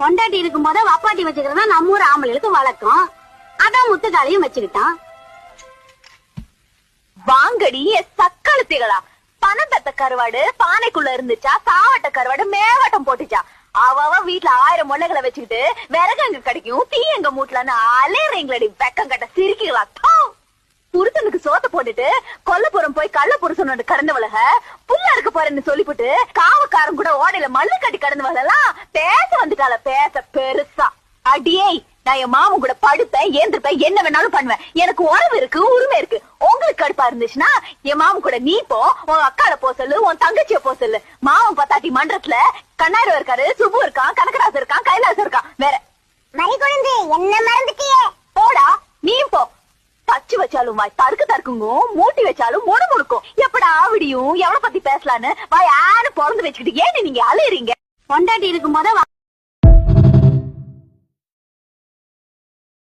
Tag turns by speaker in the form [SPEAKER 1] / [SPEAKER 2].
[SPEAKER 1] பொண்டாட்டி இருக்கும் போத வப்பாட்டி வச்சுக்கிறதா நம்ம ஊர் ஆம்பளைகளுக்கு வழக்கம். அதான் முத்துக்காலையும் வச்சுக்கிட்டான்.
[SPEAKER 2] வாங்கடி சக்களத்திகளா, பணம் பெத்த கருவாடு பானைக்குள்ள இருந்துச்சா, சாவட்ட கருவாடு மேவாட்டம் போட்டுச்சா. அவ வீட்டுல 1000 முள்ளைகளை வச்சுக்கிட்டு விறகு எங்க கிடைக்கும், தீ எங்க மூட்டலன்னு அலையறீங்களடி வெக்கம் கட்ட சிரிக்கலாம். புருஷனுக்கு சோத்த போட்டுட்டு கொல்லப்புறம் போய் கள்ள புருஷனோட கடந்தவளக புல்ல இருக்க போறேன்னு சொல்லிவிட்டு காவக்காரன் கூட ஓடையில மல்லு கட்டி கடந்தவளெல்லாம் பேச வந்துட்டால. பேச பெருசா அடியே, நான் என் மாமன் கூட படுப்பேன், ஏந்திருப்பேன், என்ன வேணாலும் பண்ணுவேன். எனக்கு உறவு இருக்கு, உரிமை இருக்கு. உங்களுக்கு கடுப்பா இருந்துச்சுன்னா என் மாமன் கூட நீ போ, உன் அக்கால போ சொல்லு, உன் தங்கச்சிய போ சொல்லு. மாமன் பத்தாட்டி மன்றத்துல கண்ணாயிரம் இருக்காரு, சுப்பு இருக்கான், கனகராசு இருக்கான், கைலாசம் இருக்கான். வேற
[SPEAKER 1] மறி குழந்தை என்ன மறந்துட்டியே?
[SPEAKER 2] போடா நீ போ. தச்சு வச்சாலும் வாய் தருக்கு தருக்குங்கும், மூட்டி வச்சாலும் முடு முடுக்கும். எப்படா ஆவிடியும் எவ்வளவு பத்தி பேசலான்னு வாய் ஆடு பொறந்து வச்சுக்கிட்டு ஏன்னு நீங்க அலையறீங்க?
[SPEAKER 1] பொண்டாட்டி இருக்கும் போத